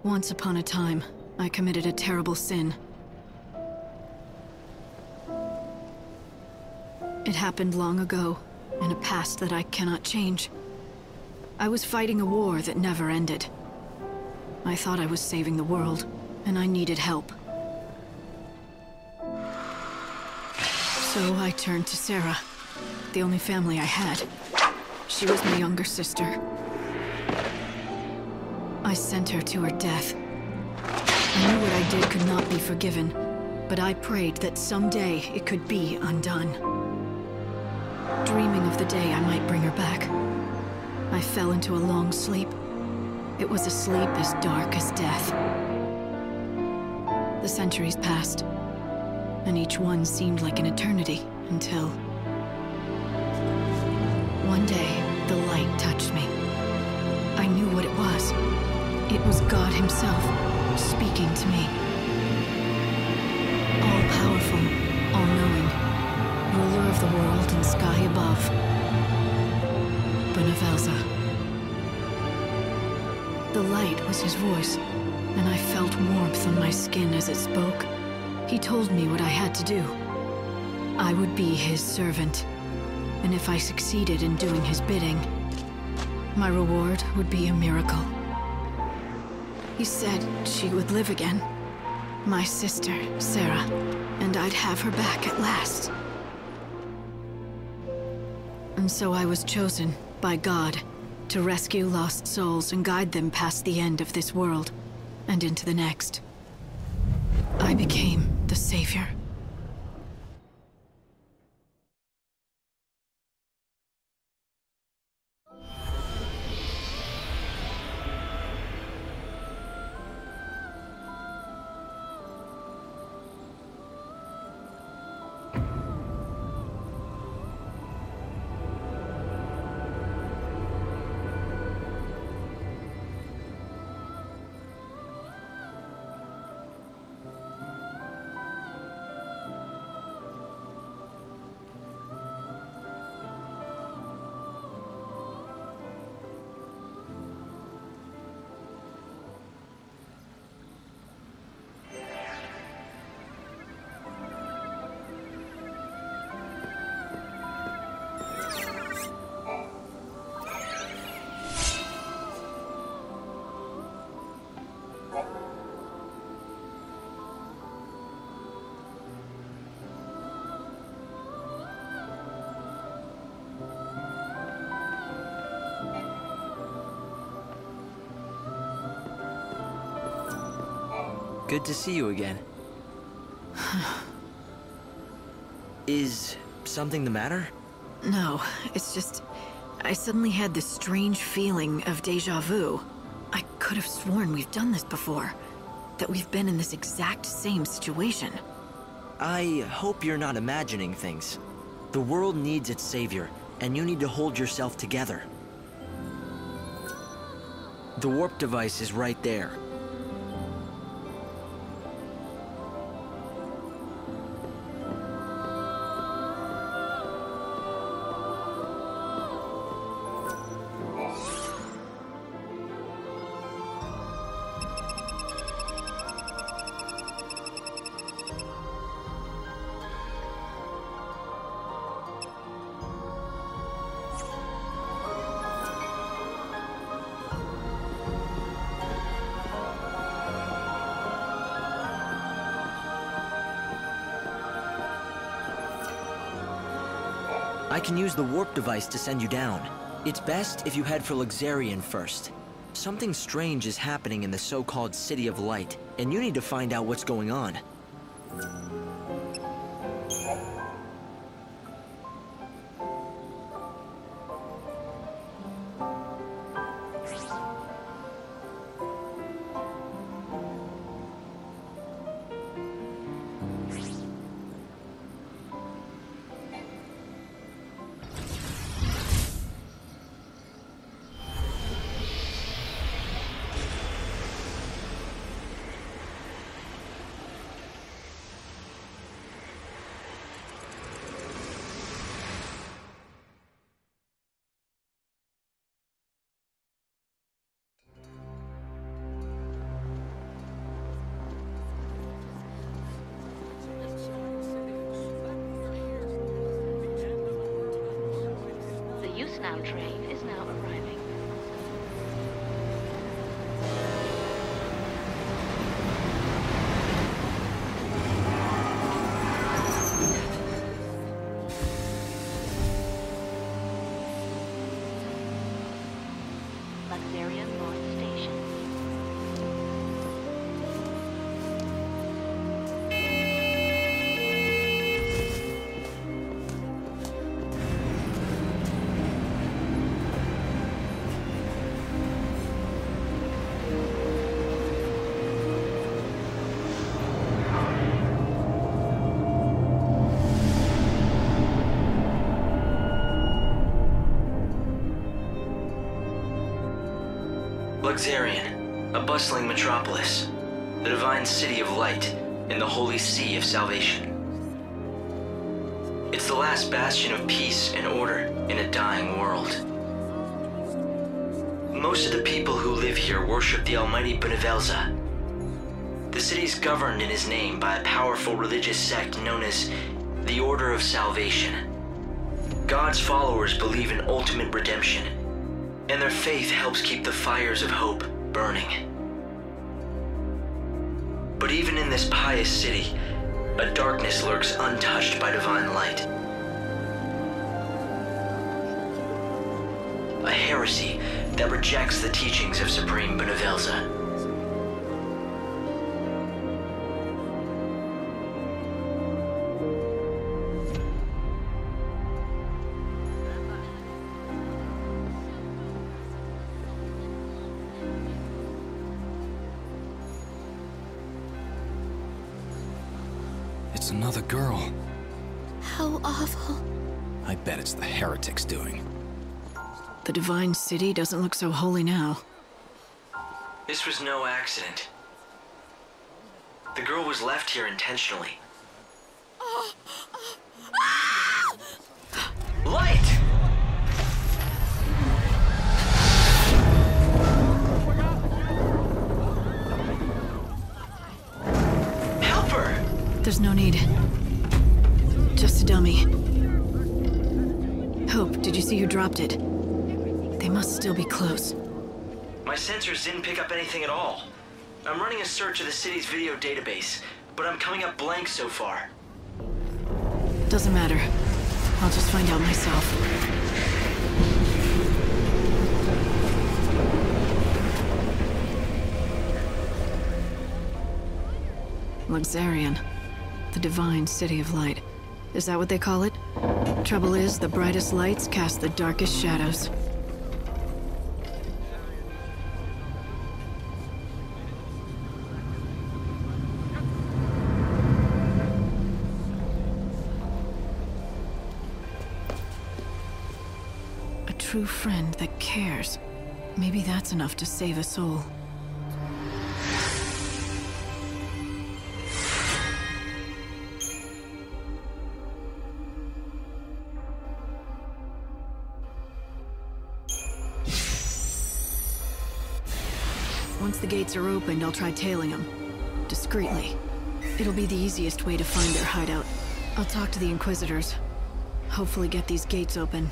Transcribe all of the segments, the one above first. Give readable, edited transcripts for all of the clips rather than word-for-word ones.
Once upon a time, I committed a terrible sin. It happened long ago, in a past that I cannot change. I was fighting a war that never ended. I thought I was saving the world, and I needed help. So I turned to Sarah, the only family I had. She was my younger sister. I sent her to her death. I knew what I did could not be forgiven, but I prayed that someday it could be undone. Dreaming of the day I might bring her back, I fell into a long sleep. It was a sleep as dark as death. The centuries passed, and each one seemed like an eternity until... one day, the light touched me. I knew what it was. It was God himself, speaking to me. All-powerful, all-knowing, ruler of the world and sky above. Benevelza. The light was his voice, and I felt warmth on my skin as it spoke. He told me what I had to do. I would be his servant, and if I succeeded in doing his bidding, my reward would be a miracle. He said she would live again. My sister, Sarah, and I'd have her back at last. And so I was chosen by God to rescue lost souls and guide them past the end of this world and into the next. I became the savior. Good to see you again. Is something the matter? No, it's just... I suddenly had this strange feeling of déjà vu. I could have sworn we've done this before. That we've been in this exact same situation. I hope you're not imagining things. The world needs its savior, and you need to hold yourself together. The warp device is right there. I can use the warp device to send you down. It's best if you head for Luxarian first. Something strange is happening in the so-called City of Light, and you need to find out what's going on. tram train is now arriving. Luxurian North Station. Luxarian, a bustling metropolis, the divine city of light and the holy sea of salvation. It's the last bastion of peace and order in a dying world. Most of the people who live here worship the almighty Benevelza. The city is governed in his name by a powerful religious sect known as the Order of Salvation. God's followers believe in ultimate redemption, and their faith helps keep the fires of hope burning. But even in this pious city, a darkness lurks untouched by divine light. A heresy that rejects the teachings of Supreme Benevelza. It's another girl. How awful. I bet it's the heretics doing. The divine city doesn't look so holy now. This was no accident. The girl was left here intentionally. Light! Help her! There's no need. Just a dummy. Hope, did you see who dropped it? They must still be close. My sensors didn't pick up anything at all. I'm running a search of the city's video database, but I'm coming up blank so far. Doesn't matter. I'll just find out myself. Luxarian. The divine city of light. Is that what they call it? Trouble is, the brightest lights cast the darkest shadows. A true friend that cares. Maybe that's enough to save a soul. Once the gates are opened, I'll try tailing them. Discreetly. It'll be the easiest way to find their hideout. I'll talk to the Inquisitors. Hopefully get these gates open.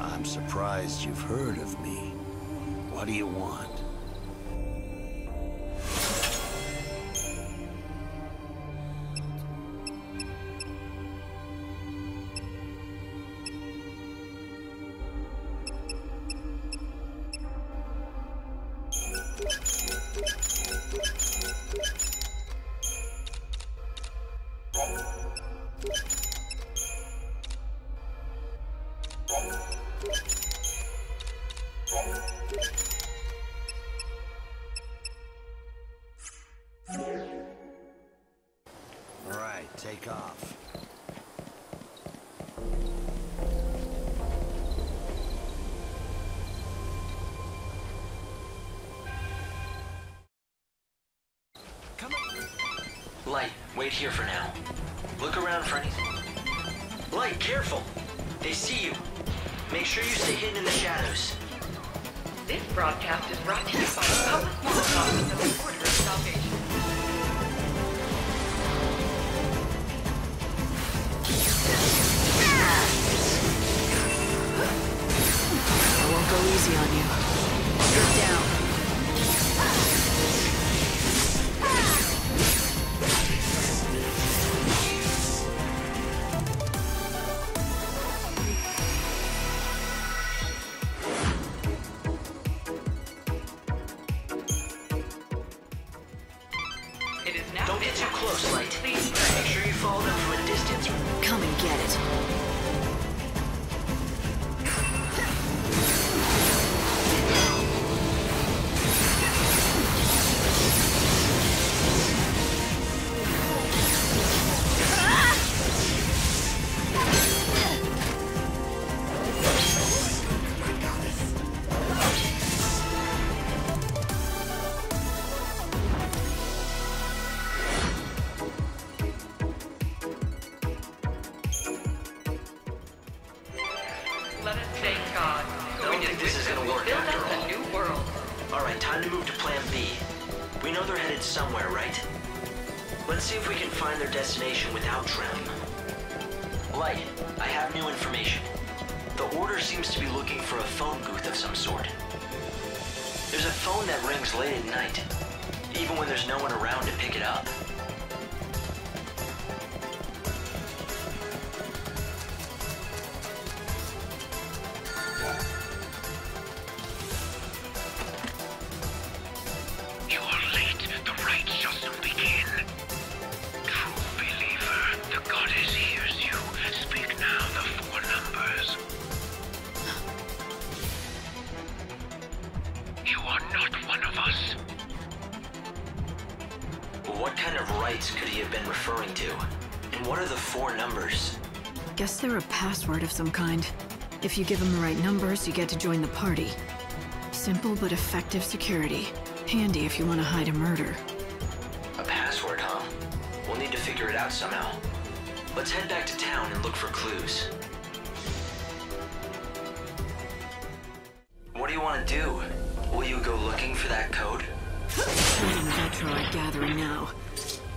I'm surprised you've heard of me. What do you want? Wait here for now. Look around for anything. Light, careful! They see you. Make sure you stay hidden in the shadows. This broadcast is brought to you by the Public Morals Office of the Order of Salvation. I won't go easy on you. Get down. It is now Don't get too close, Light. Please Make sure you follow them from a distance. Come and get it. let us thank God. I don't think this is gonna work Build after us all. a new world. Alright, time to move to Plan B. We know they're headed somewhere, right? Let's see if we can find their destination without drowning. Light, I have new information. The Order seems to be looking for a phone booth of some sort. There's a phone that rings late at night, even when there's no one around to pick it up. You are late. The rite shall soon begin. True believer, the goddess hears you. Speak now the 4 numbers. You are not one of us. What kind of rites could he have been referring to? And what are the 4 numbers? Guess they're a password of some kind. If you give them the right numbers, you get to join the party. Simple but effective security. Handy if you want to hide a murder. A password, huh? We'll need to figure it out somehow. Let's head back to town and look for clues. What do you want to do? Will you go looking for that code? Children of Metro are gathering now.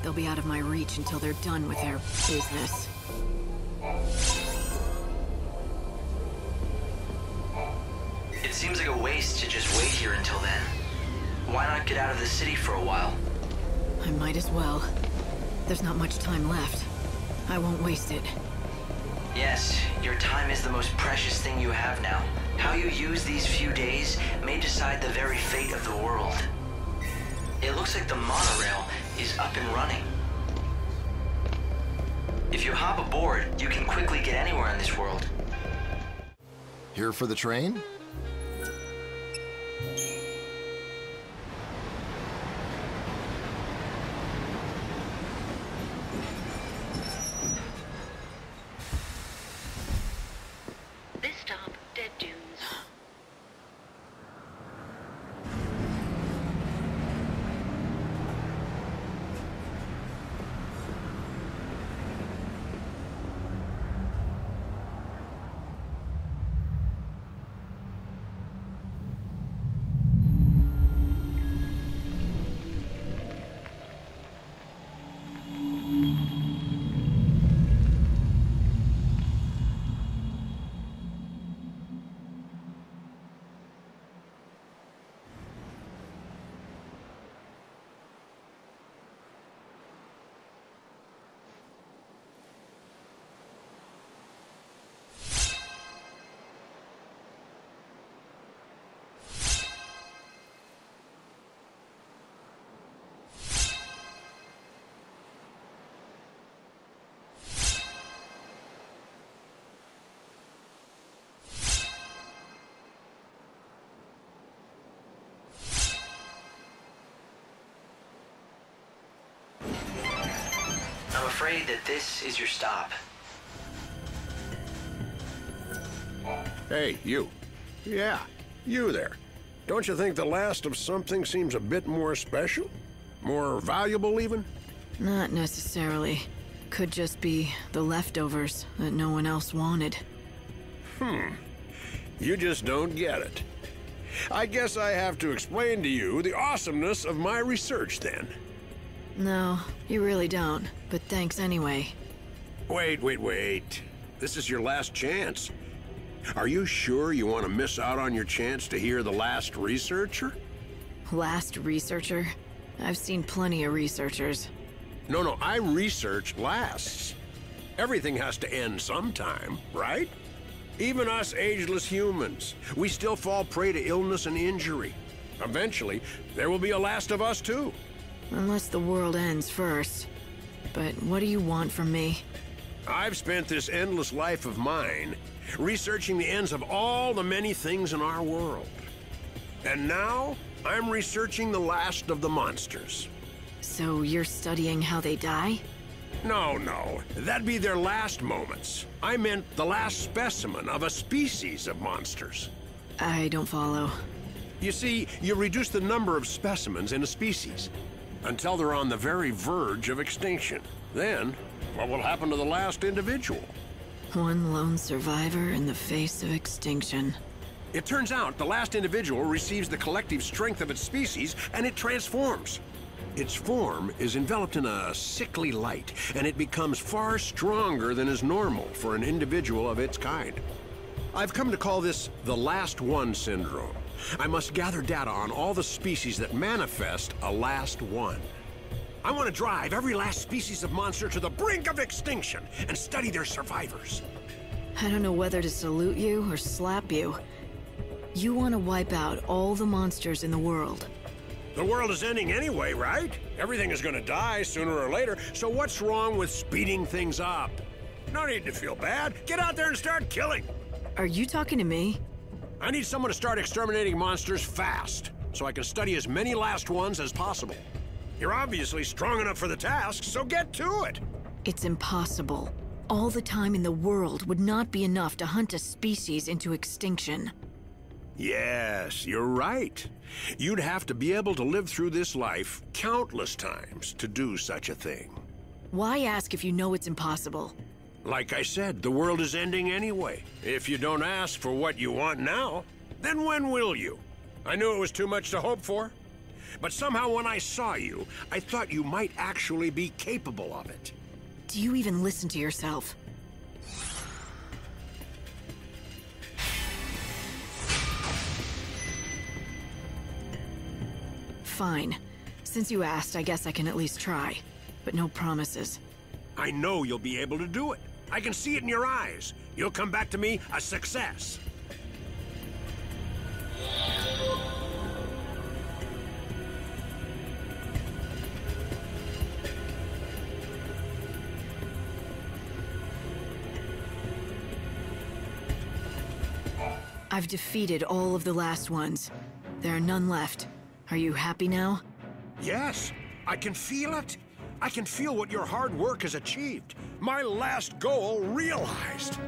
They'll be out of my reach until they're done with their business. It seems like a waste to just wait here until then. Why not get out of the city for a while? I might as well. There's not much time left. I won't waste it. Yes, your time is the most precious thing you have now. How you use these few days may decide the very fate of the world. It looks like the monorail is up and running. If you hop aboard, you can quickly get anywhere in this world. Here for the train? This stop, Dead Dunes. I'm afraid that this is your stop. Hey, you. Yeah, you there. Don't you think the last of something seems a bit more special? More valuable, even? Not necessarily. Could just be the leftovers that no one else wanted. You just don't get it. I guess I have to explain to you the awesomeness of my research then. No, you really don't, but thanks anyway. Wait. This is your last chance. Are you sure you want to miss out on your chance to hear the last researcher? Last researcher? I've seen plenty of researchers. No, I research lasts. Everything has to end sometime, right? Even us ageless humans, we still fall prey to illness and injury. Eventually, there will be a last of us too. Unless the world ends first. But what do you want from me? I've spent this endless life of mine researching the ends of all the many things in our world. And now, I'm researching the last of the monsters. So you're studying how they die? No. That'd be their last moments. I meant the last specimen of a species of monsters. I don't follow. You see, you reduce the number of specimens in a species until they're on the very verge of extinction. Then, what will happen to the last individual? One lone survivor in the face of extinction. It turns out the last individual receives the collective strength of its species and it transforms. Its form is enveloped in a sickly light, and it becomes far stronger than is normal for an individual of its kind. I've come to call this the Last One syndrome. I must gather data on all the species that manifest a last one. I want to drive every last species of monster to the brink of extinction and study their survivors. I don't know whether to salute you or slap you. You want to wipe out all the monsters in the world. The world is ending anyway, right? Everything is going to die sooner or later, so what's wrong with speeding things up? No need to feel bad. Get out there and start killing. Are you talking to me? I need someone to start exterminating monsters fast, so I can study as many last ones as possible. You're obviously strong enough for the task, so get to it. It's impossible. All the time in the world would not be enough to hunt a species into extinction. Yes, you're right. You'd have to be able to live through this life countless times to do such a thing. Why ask if you know it's impossible? Like I said, the world is ending anyway. If you don't ask for what you want now, then when will you? I knew it was too much to hope for. But somehow when I saw you, I thought you might actually be capable of it. Do you even listen to yourself? Fine. Since you asked, I guess I can at least try. But no promises. I know you'll be able to do it. I can see it in your eyes. You'll come back to me a success. I've defeated all of the last ones. There are none left. Are you happy now? Yes, I can feel it. I can feel what your hard work has achieved. My last goal realized.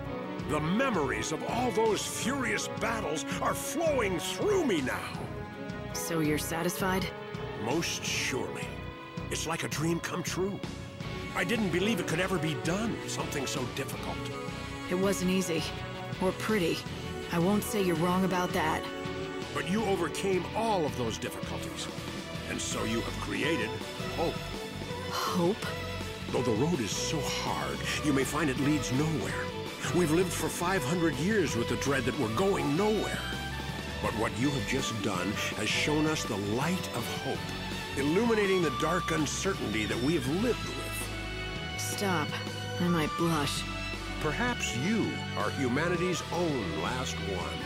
The memories of all those furious battles are flowing through me now. So you're satisfied? Most surely. It's like a dream come true. I didn't believe it could ever be done, something so difficult. It wasn't easy. Or pretty. I won't say you're wrong about that. But you overcame all of those difficulties. And so you have created hope. Hope? Though the road is so hard, you may find it leads nowhere. We've lived for 500 years with the dread that we're going nowhere. But what you have just done has shown us the light of hope, illuminating the dark uncertainty that we have lived with. Stop. I might blush. Perhaps you are humanity's own last one.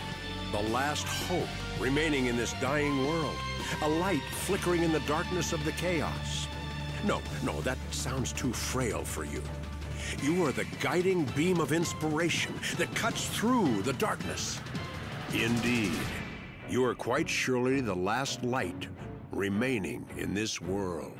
The last hope remaining in this dying world. A light flickering in the darkness of the chaos. No, that sounds too frail for you. You are the guiding beam of inspiration that cuts through the darkness. Indeed, you are quite surely the last light remaining in this world.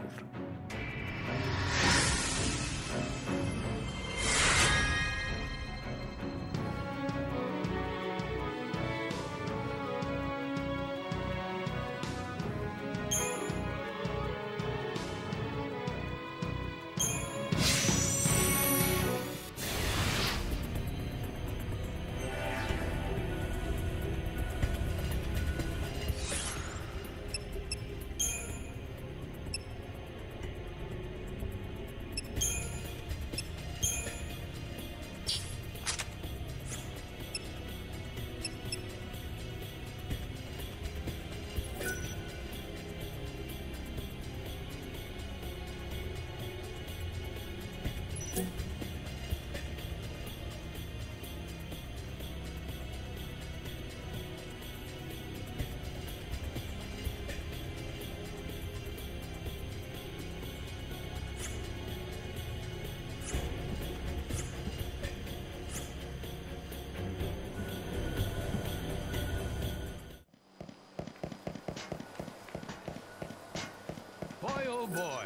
Oh boy.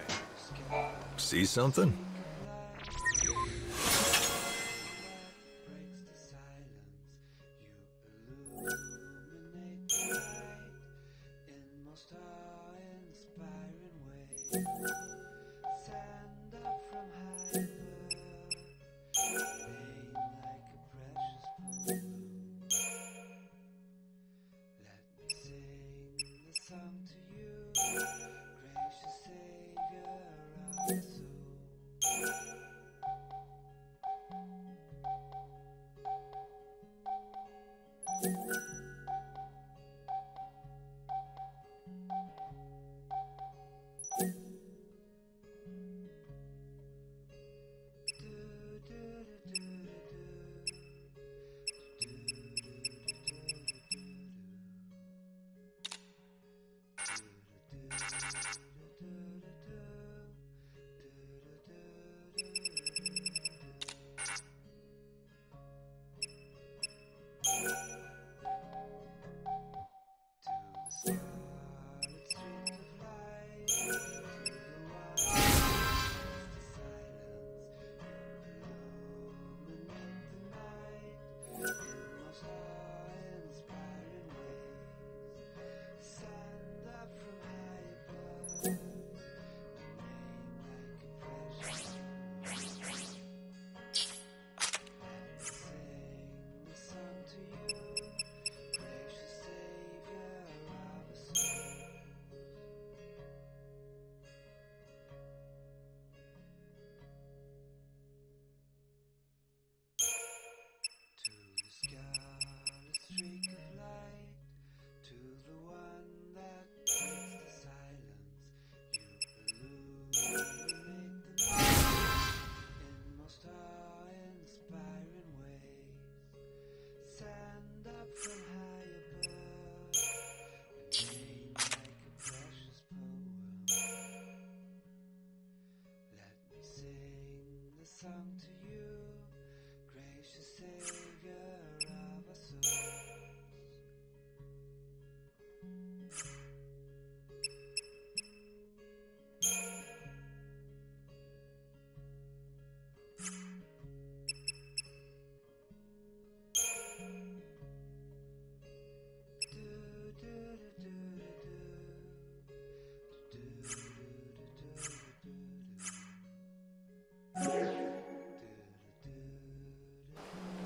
See something?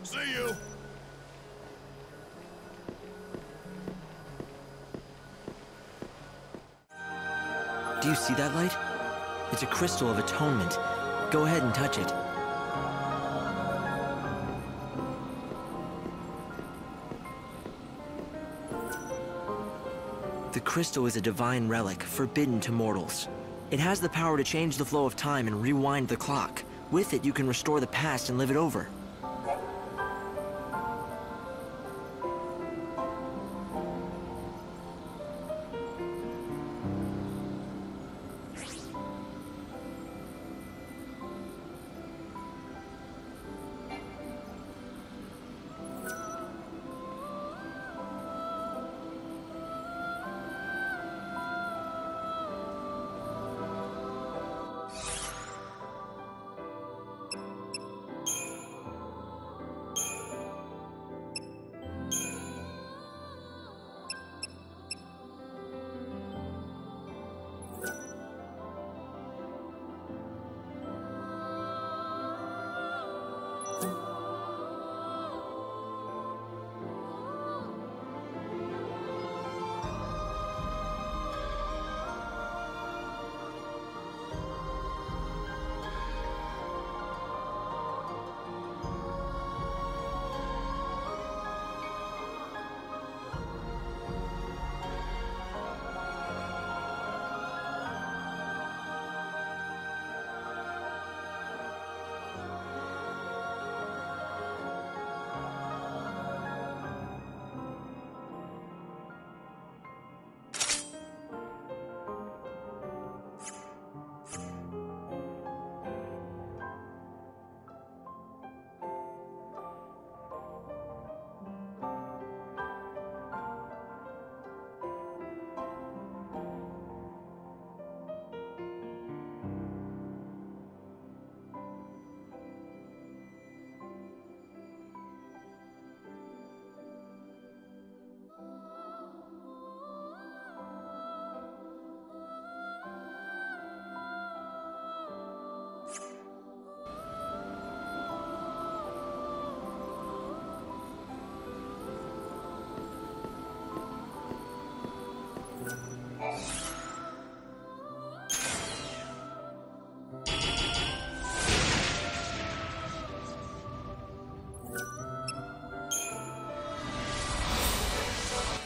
See you! Do you see that light? It's a crystal of atonement. Go ahead and touch it. The crystal is a divine relic, forbidden to mortals. It has the power to change the flow of time and rewind the clock. With it, you can restore the past and live it over.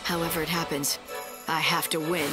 However it happens, I have to win.